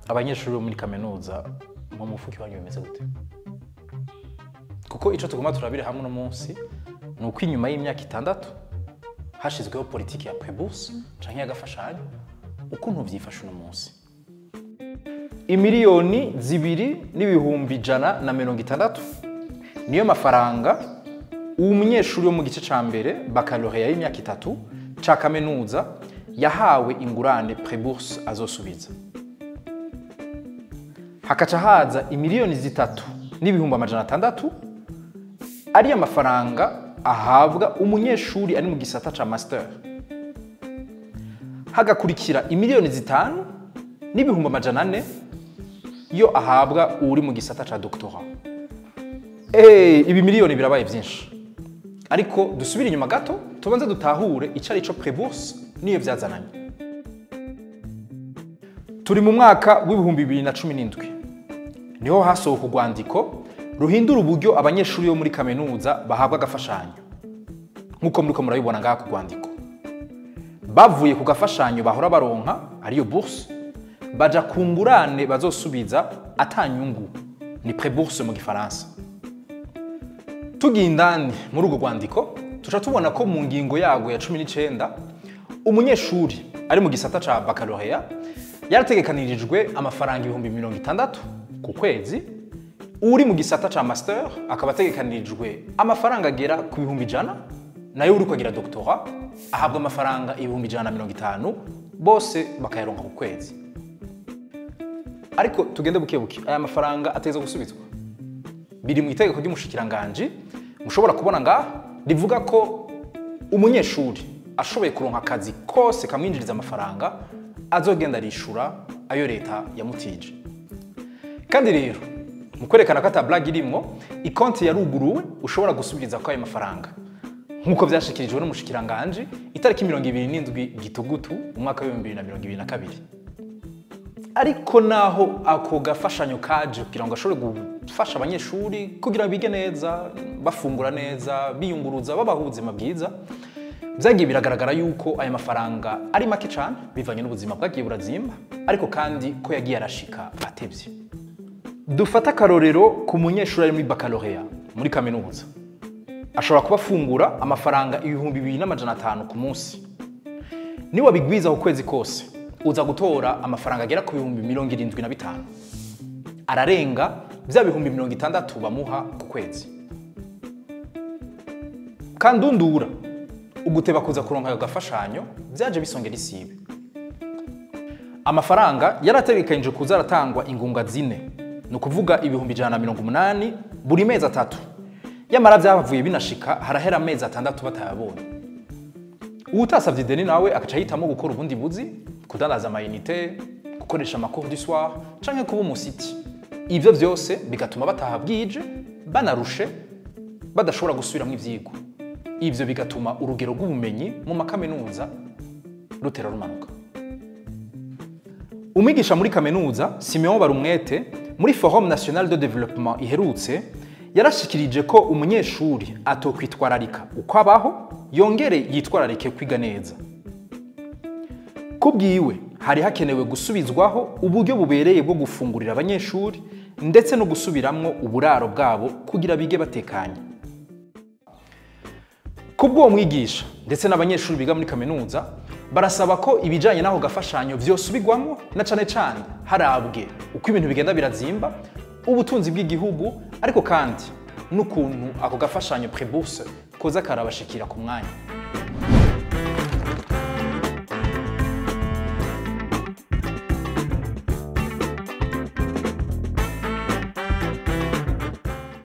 Abanyeshuri bo muri kaminuza mu mufuki wanyu bimeze gute? Kuko ico tugomba turabire hamwe no munsi nuko inyuma y'imyaka 6 hashizweho politiki ya prébourse canke y'agafashanyo ukuntu vyifashe no munsi. Imiliyoni 2,160 niyo mafaranga umunyeshuri wo mu gice ca mbere baccalauréat y'imyaka 3 ca kaminuza yahawe ingurane prébourse azosubiza. Hakaca haza imiliyoni 3,600 ari amafaranga ahabwa umunyeshuri ari mu gisata ca master. Hagakurikira imiliyoni 5,400 yo ahabwa uri mu gisata ca doctorat. Ibi miliyoni birabaye byinshi. Ariko dusubira inyuma gato tubanze dutahure icari co prébourse niyo vyazananye. Turi mu mwaka w'2017 niho hasohoka urwandiko ruhindura uburyo abanyeshuri bo muri kaminuza bahabwa agafashanyo. Nkuko muriko murabibona ngaha ku rwandiko, bavuye ku gafashanyo bahora baronka ariyo bourse baja ku ngurane bazosubiza atanyungu, ni prébourse mu gifaransa. Tugindani muri urwo rwandiko tuca tubona ko mu ngingo yago ya 19 umunyeshuri ari mu gisata ca baccalauréat yarategekanirijwe amafaranga 60,000 ku kwezi, uri mu gisata ca master akaba ategekanirijwe amafaranga agera ku 100,000, nayo uri kwagira doctorat ahabwa amafaranga 150,000, bose bakayaronka ku kwezi. Ariko tugende bukebuke, aya mafaranga ateza gusubizwa biri mu itegeko ry'umushikiranganje mushobora kubona ngaha rivuga ko umunyeshuri ashoboye kuronka akazi kose kamwinjiriza amafaranga azogenda arishura ayo leta yamutije. Kandi rero mu kwerekana ko atablague irimwo, ikonti yaruguruwe ushobora gusubiriza ko ayo mafaranga nkuko vyashikirijwe n'umushikiranganje itariki 27 Gitugutu umwaka wa 2022. Ariko naho ako gafashanyo kaje kugira ngo ashobore gufasha abanyeshuri kugira bige neza, bafungura neza, biyunguruza, babaho ubuzima bwiza, vyagiye biragaragara yuko aya mafaranga ari make cyane bivanye n'ubuzima bwagiye burazimba, ariko kandi ko yagiye arashika atevye. Dufata karorero ku munyeshuri ari muri baccalauréat muri kaminuza, ashobora kuba afungura amafaranga 2,500 ku munsi. Ni wabigwiza ku kwezi kose uza gutora amafaranga agera ku 75,000, ararenga vya 60,000 bamuha ku kwezi. Kandi undura uguteba kuza kuronka ayo gafashanyo vyaje bisongera isibe. Amafaranga yarategekanije kuza aratangwa ingunga 4, no kuvuga 180 buri mezi 3. Yamara vyavuye binashika harahera amezi 6 batayabonye. Utasavye ideni nawe akaca hitamo gukora ubundi buzi, kudandaza amayinite, gukoresha amakuru du soir canke kuba umusiti. Ivyo vyose bigatuma bataha bwije, banarushe, badashobora gusubiramwo ivyigwa. Ivyo bigatuma urugero rw'ubumenyi mu makaminuza rutera rumanuka. Umwigisha muri kaminuza Simeon Barumwete muri Forum National de Développement iherutse yarashikirije ko umunyeshuri atokwitwararika uko abaho, yongere yitwararike kwiga neza. Kubwiwe hari hakenewe gusubizwaho uburyo bubereye bwo gufungurira abanyeshuri ndetse no gusubiramwo uburaro bwabo kugira bige batekanye. Kubwo mwigisha ndetse n'abanyeshuri biga muri kaminuza barasaba ko ibijanye naho gafashanyo vyosubigwamwo, na cane cane harabwe uko ibintu bigenda birazimba, ubutunzi bw'igihugu, ariko kandi n'ukuntu ako gafashanyo prébourse koza karabashikira ku mwanya.